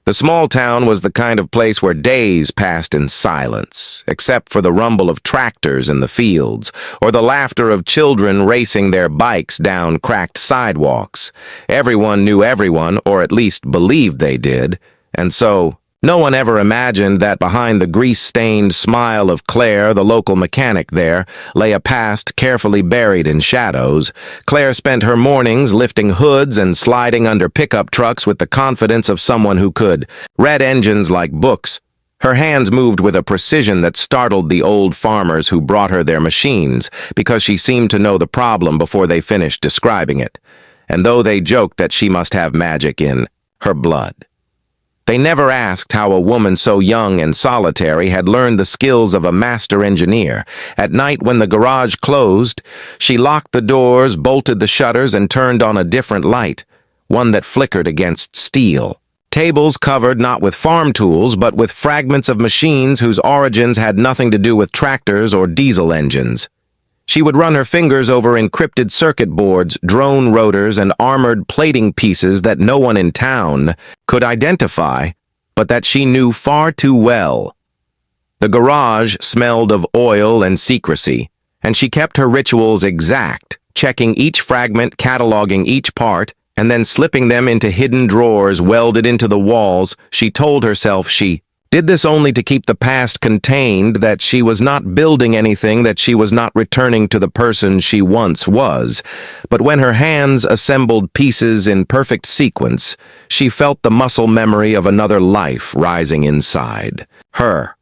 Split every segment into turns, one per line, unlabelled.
The small town was the kind of place where days passed in silence, except for the rumble of tractors in the fields, or the laughter of children racing their bikes down cracked sidewalks. Everyone knew everyone, or at least believed they did, and so no one ever imagined that behind the grease-stained smile of Claire, the local mechanic there, lay a past carefully buried in shadows. Claire spent her mornings lifting hoods and sliding under pickup trucks with the confidence of someone who could read engines like books. Her hands moved with a precision that startled the old farmers who brought her their machines, because she seemed to know the problem before they finished describing it. And though they joked that she must have magic in her blood, they never asked how a woman so young and solitary had learned the skills of a master engineer. At night, when the garage closed, she locked the doors, bolted the shutters, and turned on a different light, one that flickered against steel. Tables covered not with farm tools, but with fragments of machines whose origins had nothing to do with tractors or diesel engines. She would run her fingers over encrypted circuit boards, drone rotors, and armored plating pieces that no one in town could identify, but that she knew far too well. The garage smelled of oil and secrecy, and she kept her rituals exact, checking each fragment, cataloging each part, and then slipping them into hidden drawers welded into the walls. She told herself she did this only to keep the past contained, that she was not building anything, that she was not returning to the person she once was. But when her hands assembled pieces in perfect sequence, she felt the muscle memory of another life rising inside her.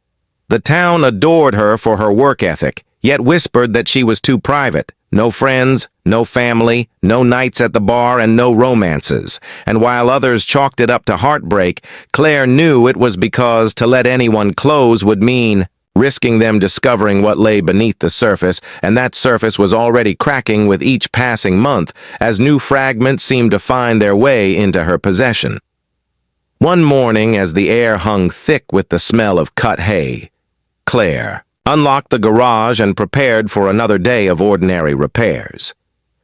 The town adored her for her work ethic, yet whispered that she was too private. No friends, no family, no nights at the bar, and no romances. And while others chalked it up to heartbreak, Claire knew it was because to let anyone close would mean risking them discovering what lay beneath the surface, and that surface was already cracking with each passing month as new fragments seemed to find their way into her possession. One morning, as the air hung thick with the smell of cut hay, Claire unlocked the garage and prepared for another day of ordinary repairs.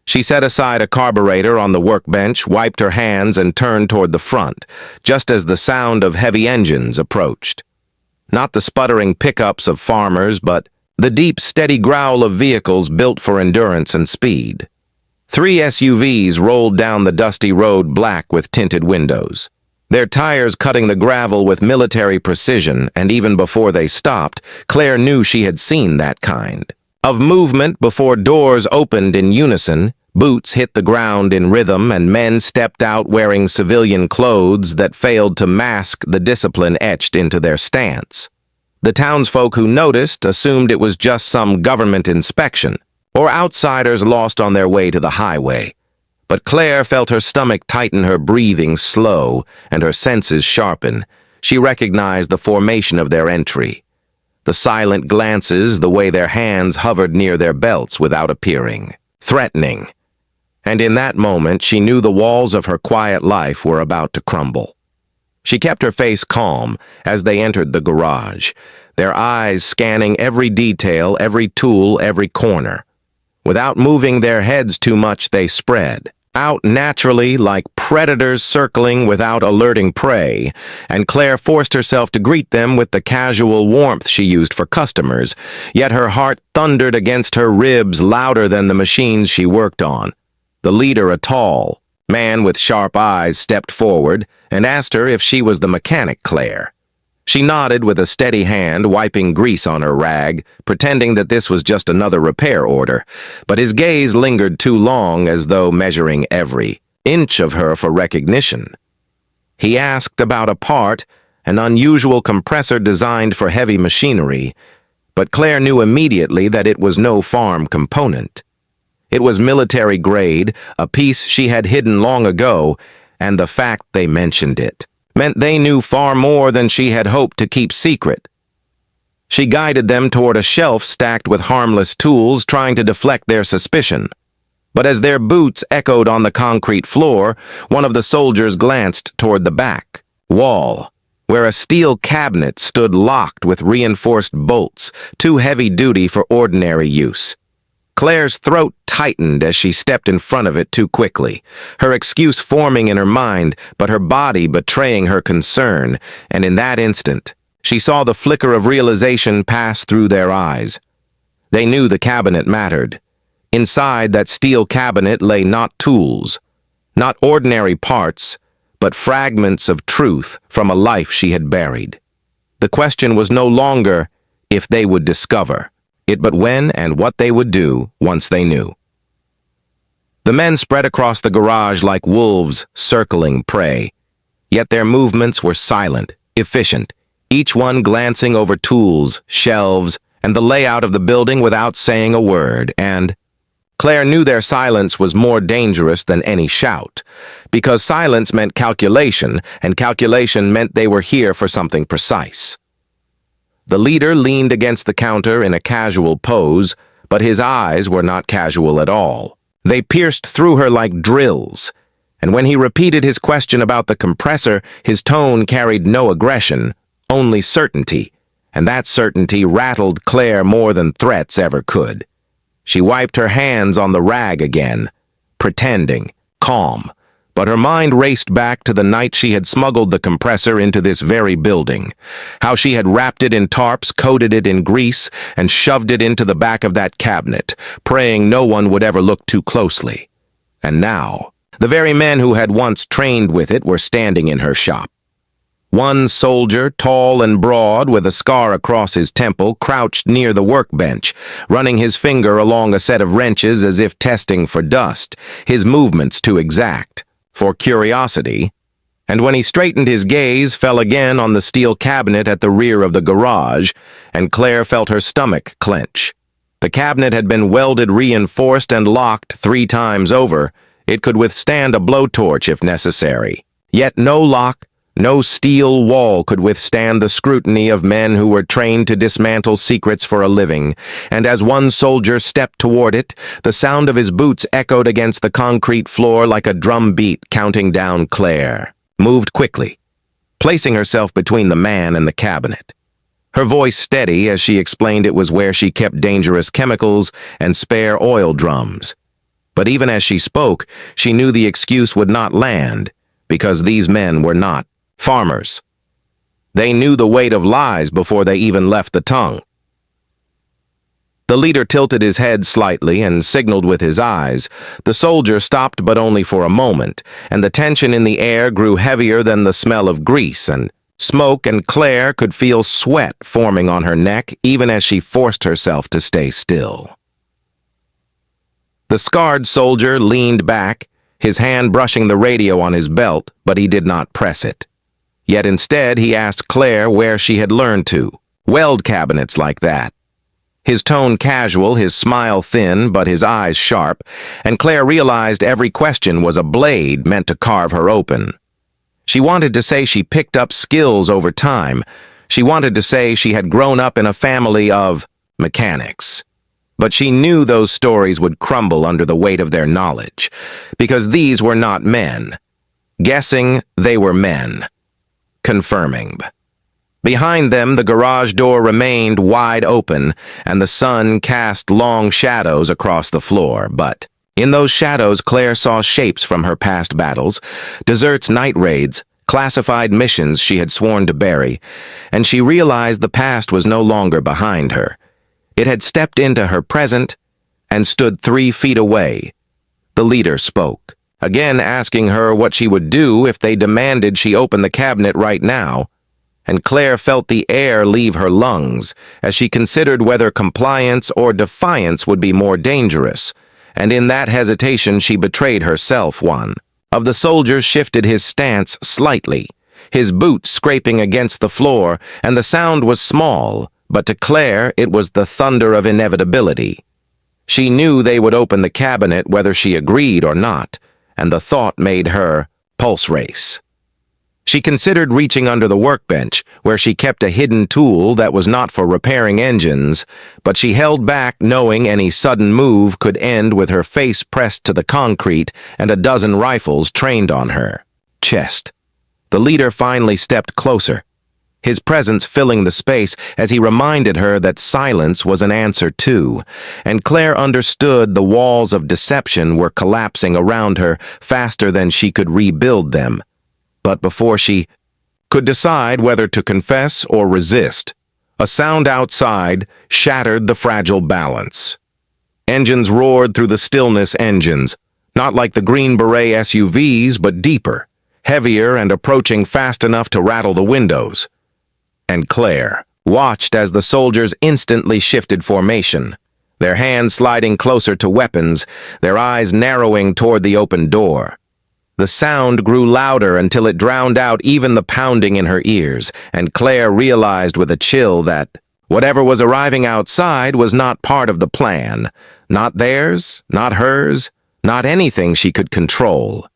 She set aside a carburetor on the workbench, wiped her hands, and turned toward the front, just as the sound of heavy engines approached. Not the sputtering pickups of farmers, but the deep, steady growl of vehicles built for endurance and speed. 3 SUVs rolled down the dusty road, black with tinted windows, their tires cutting the gravel with military precision, and even before they stopped, Claire knew she had seen that kind of movement before doors opened in unison, boots hit the ground in rhythm, and men stepped out wearing civilian clothes that failed to mask the discipline etched into their stance. The townsfolk who noticed assumed it was just some government inspection, or outsiders lost on their way to the highway. But Claire felt her stomach tighten, her breathing slow, and her senses sharpen. She recognized the formation of their entry, the silent glances, the way their hands hovered near their belts without appearing threatening. And in that moment, she knew the walls of her quiet life were about to crumble. She kept her face calm as they entered the garage, their eyes scanning every detail, every tool, every corner. Without moving their heads too much, they spread out naturally like predators circling without alerting prey, and Claire forced herself to greet them with the casual warmth she used for customers, yet her heart thundered against her ribs louder than the machines she worked on. The leader, a tall man with sharp eyes, stepped forward and asked her if she was the mechanic Claire. She nodded with a steady hand, wiping grease on her rag, pretending that this was just another repair order, but his gaze lingered too long, as though measuring every inch of her for recognition. He asked about a part, an unusual compressor designed for heavy machinery, but Claire knew immediately that it was no farm component. It was military grade, a piece she had hidden long ago, and the fact they mentioned it meant they knew far more than she had hoped to keep secret. She guided them toward a shelf stacked with harmless tools, trying to deflect their suspicion. But as their boots echoed on the concrete floor, one of the soldiers glanced toward the back wall, where a steel cabinet stood locked with reinforced bolts, too heavy-duty for ordinary use. Claire's throat tightened as she stepped in front of it too quickly, her excuse forming in her mind, but her body betraying her concern, and in that instant, she saw the flicker of realization pass through their eyes. They knew the cabinet mattered. Inside that steel cabinet lay not tools, not ordinary parts, but fragments of truth from a life she had buried. The question was no longer if they would discover it, but when and what they would do once they knew. The men spread across the garage like wolves circling prey, yet their movements were silent, efficient, each one glancing over tools, shelves, and the layout of the building without saying a word, and Claire knew their silence was more dangerous than any shout, because silence meant calculation, and calculation meant they were here for something precise. The leader leaned against the counter in a casual pose, but his eyes were not casual at all. They pierced through her like drills, and when he repeated his question about the compressor, his tone carried no aggression, only certainty, and that certainty rattled Claire more than threats ever could. She wiped her hands on the rag again, pretending, calm, but her mind raced back to the night she had smuggled the compressor into this very building, how she had wrapped it in tarps, coated it in grease, and shoved it into the back of that cabinet, praying no one would ever look too closely. And now, the very men who had once trained with it were standing in her shop. One soldier, tall and broad, with a scar across his temple, crouched near the workbench, running his finger along a set of wrenches as if testing for dust, his movements too exact, for curiosity, and when he straightened his gaze fell again on the steel cabinet at the rear of the garage, and Claire felt her stomach clench. The cabinet had been welded, reinforced, and locked 3 times over. It could withstand a blowtorch if necessary. Yet no lock, no steel wall could withstand the scrutiny of men who were trained to dismantle secrets for a living, and as one soldier stepped toward it, the sound of his boots echoed against the concrete floor like a drum beat counting down. Claire moved quickly, placing herself between the man and the cabinet. Her voice steady as she explained it was where she kept dangerous chemicals and spare oil drums. But even as she spoke, she knew the excuse would not land, because these men were not farmers. They knew the weight of lies before they even left the tongue. The leader tilted his head slightly and signaled with his eyes. The soldier stopped, but only for a moment, and the tension in the air grew heavier than the smell of grease and smoke, and Claire could feel sweat forming on her neck even as she forced herself to stay still. The scarred soldier leaned back, his hand brushing the radio on his belt, but he did not press it. Yet instead he asked Claire where she had learned to weld cabinets like that. His tone casual, his smile thin, but his eyes sharp, and Claire realized every question was a blade meant to carve her open. She wanted to say she picked up skills over time. She wanted to say she had grown up in a family of mechanics. But she knew those stories would crumble under the weight of their knowledge, because these were not men. Guessing they were men. Confirming. Behind them, the garage door remained wide open, and the sun cast long shadows across the floor, but in those shadows Claire saw shapes from her past battles, deserts, night raids, classified missions she had sworn to bury, and she realized the past was no longer behind her. It had stepped into her present and stood 3 feet away. The leader spoke, again asking her what she would do if they demanded she open the cabinet right now, and Claire felt the air leave her lungs as she considered whether compliance or defiance would be more dangerous, and in that hesitation she betrayed herself. One of the soldiers shifted his stance slightly, his boot scraping against the floor, and the sound was small, but to Claire it was the thunder of inevitability. She knew they would open the cabinet whether she agreed or not, and the thought made her pulse race. She considered reaching under the workbench, where she kept a hidden tool that was not for repairing engines, but she held back knowing any sudden move could end with her face pressed to the concrete and a dozen rifles trained on her chest. The leader finally stepped closer. his presence filling the space as he reminded her that silence was an answer too, and Claire understood the walls of deception were collapsing around her faster than she could rebuild them. But before she could decide whether to confess or resist, a sound outside shattered the fragile balance. Engines roared through the stillness, engines, not like the Green Beret SUVs, but deeper, heavier, and approaching fast enough to rattle the windows. And Claire watched as the soldiers instantly shifted formation, their hands sliding closer to weapons, their eyes narrowing toward the open door. The sound grew louder until it drowned out even the pounding in her ears, and Claire realized with a chill that whatever was arriving outside was not part of the plan, not theirs, not hers, not anything she could control.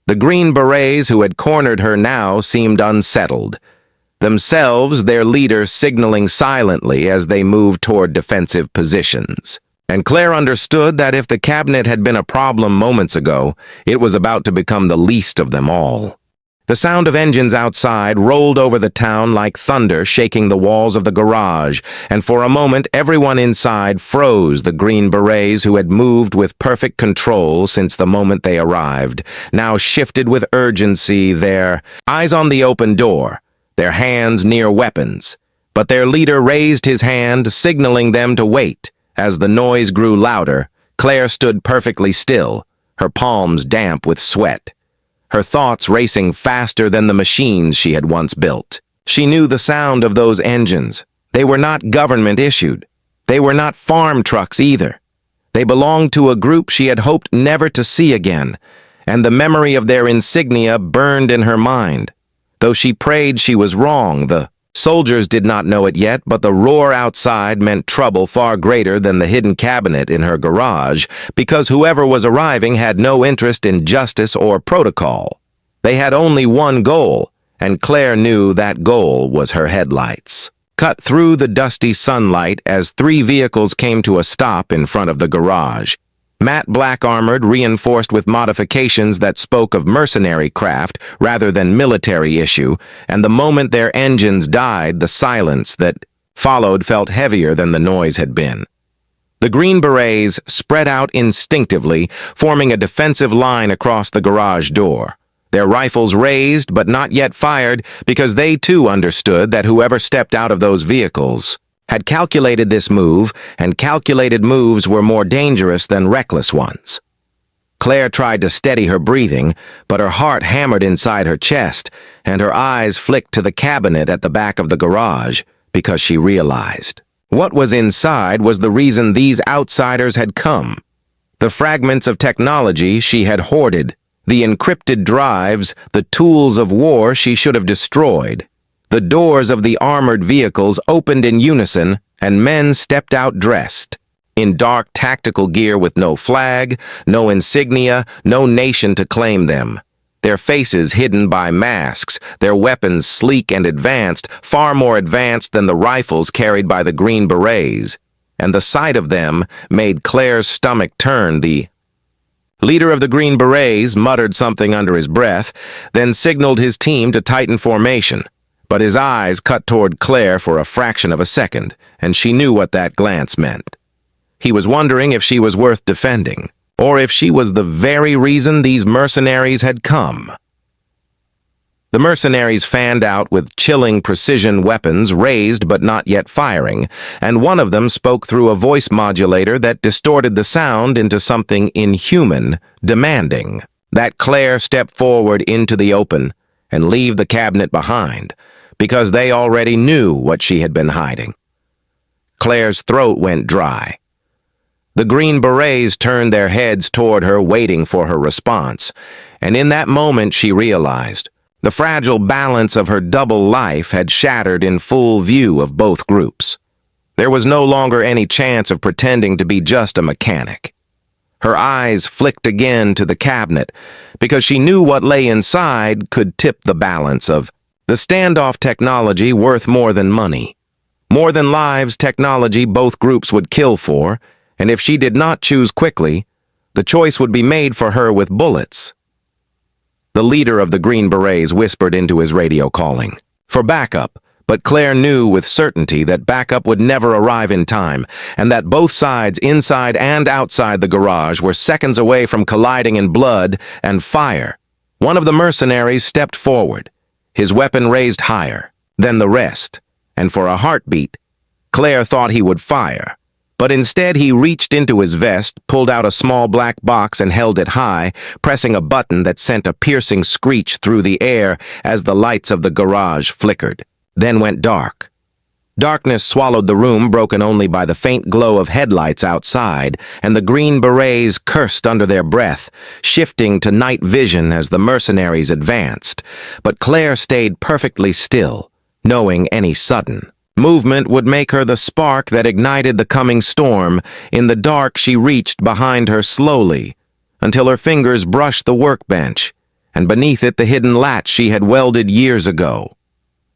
The Green Berets who had cornered her now seemed unsettled, themselves their leader signaling silently as they moved toward defensive positions. And Claire understood that if the cabinet had been a problem moments ago, it was about to become the least of them all. The sound of engines outside rolled over the town like thunder shaking the walls of the garage, and for a moment everyone inside froze. The Green Berets, who had moved with perfect control since the moment they arrived, now shifted with urgency, their eyes on the open door, their hands near weapons. But their leader raised his hand, signaling them to wait. As the noise grew louder, Claire stood perfectly still, her palms damp with sweat, her thoughts racing faster than the machines she had once built. She knew the sound of those engines. They were not government-issued. They were not farm trucks either. They belonged to a group she had hoped never to see again, and the memory of their insignia burned in her mind. Though she prayed she was wrong, the soldiers did not know it yet, but the roar outside meant trouble far greater than the hidden cabinet in her garage, because whoever was arriving had no interest in justice or protocol. They had only one goal, and Claire knew that goal was her headlights. Cut through the dusty sunlight as 3 vehicles came to a stop in front of the garage. Matte black armored, reinforced with modifications that spoke of mercenary craft rather than military issue, and the moment their engines died, the silence that followed felt heavier than the noise had been. The Green Berets spread out instinctively, forming a defensive line across the garage door, their rifles raised but not yet fired because they too understood that whoever stepped out of those vehicles had calculated this move, and calculated moves were more dangerous than reckless ones. Claire tried to steady her breathing, but her heart hammered inside her chest, and her eyes flicked to the cabinet at the back of the garage, because she realized what was inside was the reason these outsiders had come. The fragments of technology she had hoarded, the encrypted drives, the tools of war she should have destroyed. The doors of the armored vehicles opened in unison, and men stepped out dressed, in dark tactical gear with no flag, no insignia, no nation to claim them. Their faces hidden by masks, their weapons sleek and advanced, far more advanced than the rifles carried by the Green Berets, and the sight of them made Claire's stomach turn. The leader of the Green Berets muttered something under his breath, then signaled his team to tighten formation. But his eyes cut toward Claire for a fraction of a second, and she knew what that glance meant. He was wondering if she was worth defending, or if she was the very reason these mercenaries had come. The mercenaries fanned out with chilling precision weapons raised but not yet firing, and one of them spoke through a voice modulator that distorted the sound into something inhuman, demanding that Claire step forward into the open and leave the cabinet behind, because they already knew what she had been hiding. Claire's throat went dry. The Green Berets turned their heads toward her, waiting for her response, and in that moment she realized the fragile balance of her double life had shattered in full view of both groups. There was no longer any chance of pretending to be just a mechanic. Her eyes flicked again to the cabinet, because she knew what lay inside could tip the balance of the standoff technology worth more than money. More than lives technology both groups would kill for, and if she did not choose quickly, the choice would be made for her with bullets. The leader of the Green Berets whispered into his radio calling for backup, But Claire knew with certainty that backup would never arrive in time, and that both sides, inside and outside the garage, were seconds away from colliding in blood and fire. One of the mercenaries stepped forward, his weapon raised higher than the rest, and for a heartbeat, Claire thought he would fire. But instead he reached into his vest, pulled out a small black box and held it high, pressing a button that sent a piercing screech through the air as the lights of the garage flickered. Then went dark. Darkness swallowed the room, broken only by the faint glow of headlights outside, and the Green Berets cursed under their breath, shifting to night vision as the mercenaries advanced. But Claire stayed perfectly still, knowing any sudden movement would make her the spark that ignited the coming storm. In the dark, she reached behind her slowly, until her fingers brushed the workbench, and beneath it the hidden latch she had welded years ago.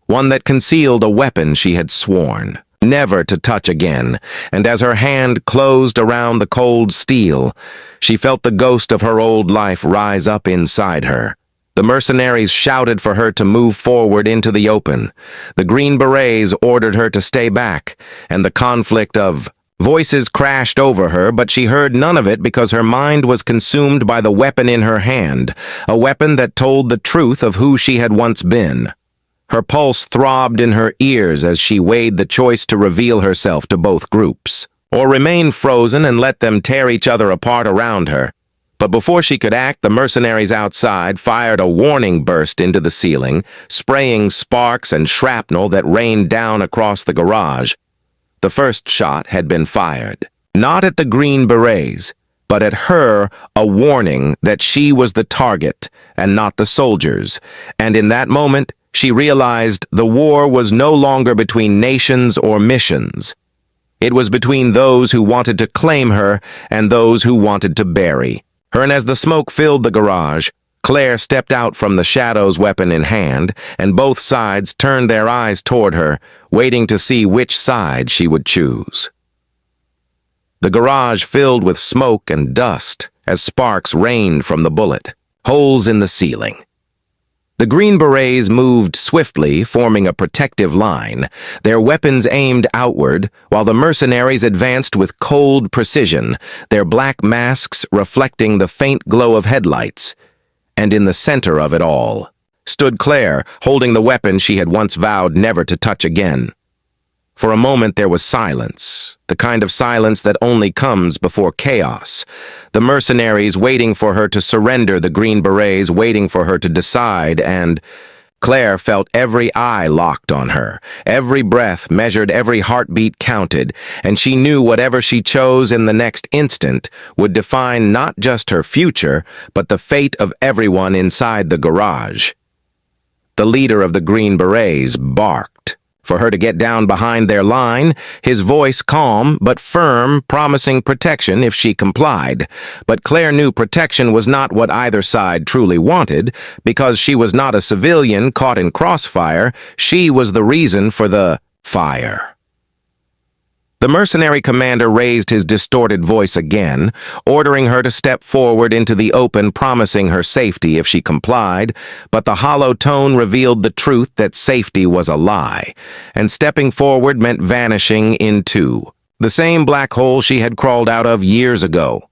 One that concealed a weapon she had sworn never to touch again, and as her hand closed around the cold steel, she felt the ghost of her old life rise up inside her. The mercenaries shouted for her to move forward into the open. The Green Berets ordered her to stay back, and the conflict of voices crashed over her, but she heard none of it because her mind was consumed by the weapon in her hand, a weapon that told the truth of who she had once been. Her pulse throbbed in her ears as she weighed the choice to reveal herself to both groups, or remain frozen and let them tear each other apart around her. But before she could act, the mercenaries outside fired a warning burst into the ceiling, spraying sparks and shrapnel that rained down across the garage. The first shot had been fired, not at the Green Berets, but at her, a warning that she was the target and not the soldiers, and in that moment, she realized the war was no longer between nations or missions. It was between those who wanted to claim her and those who wanted to bury her. And as the smoke filled the garage, Claire stepped out from the shadows, weapon in hand, and both sides turned their eyes toward her, waiting to see which side she would choose. The garage filled with smoke and dust as sparks rained from the bullet, holes in the ceiling. The Green Berets moved swiftly, forming a protective line, their weapons aimed outward, while the mercenaries advanced with cold precision, their black masks reflecting the faint glow of headlights. And in the center of it all stood Claire, holding the weapon she had once vowed never to touch again. For a moment there was silence, the kind of silence that only comes before chaos. The mercenaries waiting for her to surrender, the Green Berets waiting for her to decide, and Claire felt every eye locked on her, every breath measured, every heartbeat counted, and she knew whatever she chose in the next instant would define not just her future, but the fate of everyone inside the garage. The leader of the Green Berets barked for her to get down behind their line, his voice calm but firm, promising protection if she complied. But Claire knew protection was not what either side truly wanted, because she was not a civilian caught in crossfire. She was the reason for the fire. The mercenary commander raised his distorted voice again, ordering her to step forward into the open, promising her safety if she complied, but the hollow tone revealed the truth that safety was a lie, and stepping forward meant vanishing into the same black hole she had crawled out of years ago.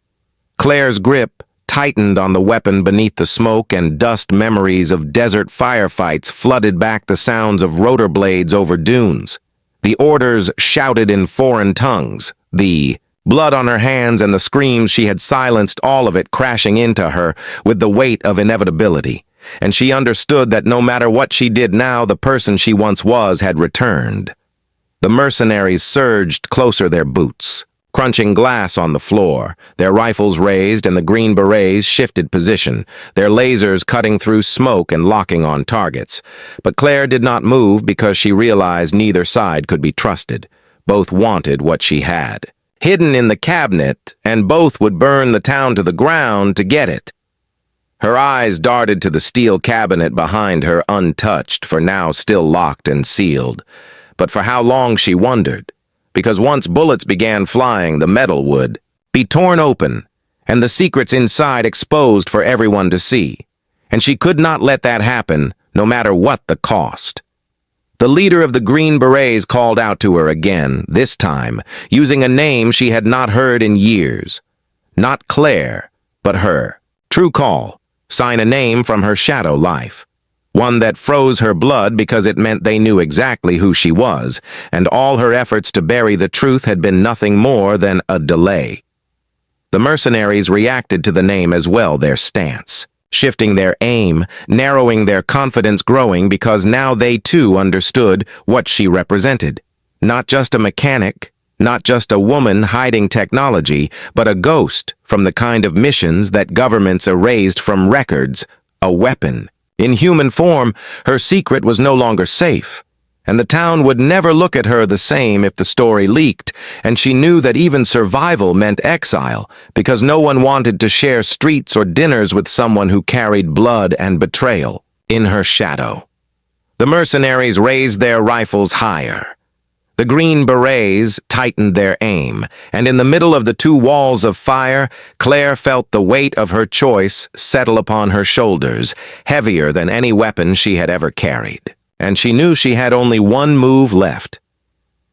Claire's grip tightened on the weapon beneath the smoke, and dust memories of desert firefights flooded back the sounds of rotor blades over dunes. The orders shouted in foreign tongues, the blood on her hands and the screams she had silenced, all of it crashing into her with the weight of inevitability. And she understood that no matter what she did now, the person she once was had returned. The mercenaries surged closer, their boots crunching glass on the floor, their rifles raised, and the Green Berets shifted position, their lasers cutting through smoke and locking on targets. But Claire did not move because she realized neither side could be trusted. Both wanted what she had, hidden in the cabinet, and both would burn the town to the ground to get it. Her eyes darted to the steel cabinet behind her, untouched, for now still locked and sealed. But for how long, she wondered. Because once bullets began flying, the metal would be torn open, and the secrets inside exposed for everyone to see. And she could not let that happen, no matter what the cost. The leader of the Green Berets called out to her again, this time, using a name she had not heard in years. Not Claire, but her. True call. Sign a name from her shadow life. One that froze her blood because it meant they knew exactly who she was, and all her efforts to bury the truth had been nothing more than a delay. The mercenaries reacted to the name as well, their stance, shifting their aim, narrowing their confidence, growing because now they too understood what she represented. Not just a mechanic, not just a woman hiding technology, but a ghost from the kind of missions that governments erased from records, a weapon. In human form, her secret was no longer safe, and the town would never look at her the same if the story leaked, and she knew that even survival meant exile, because no one wanted to share streets or dinners with someone who carried blood and betrayal in her shadow. The mercenaries raised their rifles higher. The Green Berets tightened their aim, and in the middle of the two walls of fire, Claire felt the weight of her choice settle upon her shoulders, heavier than any weapon she had ever carried. And she knew she had only one move left.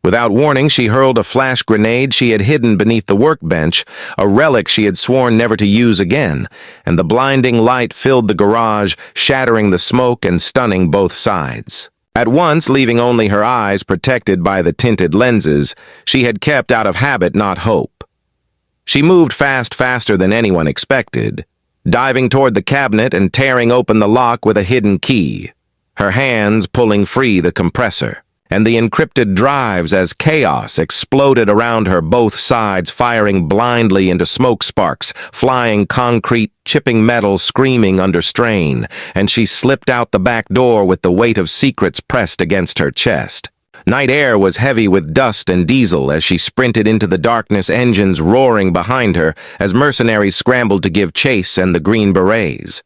Without warning, she hurled a flash grenade she had hidden beneath the workbench, a relic she had sworn never to use again, and the blinding light filled the garage, shattering the smoke and stunning both sides. At once, leaving only her eyes protected by the tinted lenses she had kept out of habit, not hope. She moved faster than anyone expected, diving toward the cabinet and tearing open the lock with a hidden key, her hands pulling free the compressor and the encrypted drives as chaos exploded around her, both sides firing blindly into smoke sparks, flying concrete, chipping metal, screaming under strain, and she slipped out the back door with the weight of secrets pressed against her chest. Night air was heavy with dust and diesel as she sprinted into the darkness, engines roaring behind her as mercenaries scrambled to give chase and the Green Berets.